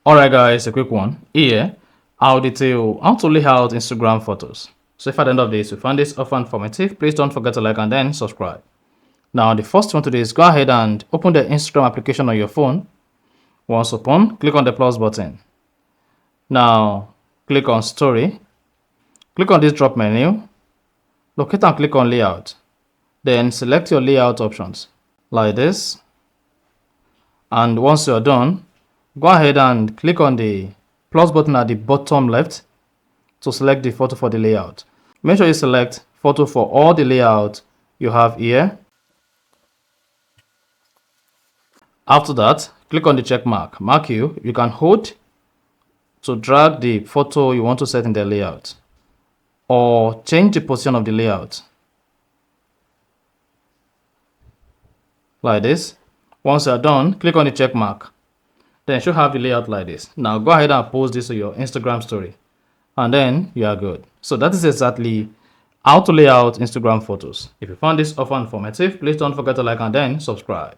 Alright guys, a quick one. Here, I'll detail how to lay out Instagram photos. So if at the end of this you find this offer informative, please don't forget to like and then subscribe. Now the first one to do is go ahead and open the Instagram application on your phone. Once open, click on the plus button. Now click on story. Click on this drop menu. Locate and click on layout. Then select your layout options like this. And once you're done, go ahead and click on the plus button at the bottom left to select the photo for the layout. Make sure you select photo for all the layout you have here. After that, click on the check mark. You can hold to drag the photo you want to set in the layout or change the position of the layout like this. Once you're done, click on the check mark. Then you should have the layout like this. Now go ahead and post this to your Instagram story and then you are good. So that is exactly how to lay out Instagram photos. If you found this offer informative, please don't forget to like and then subscribe.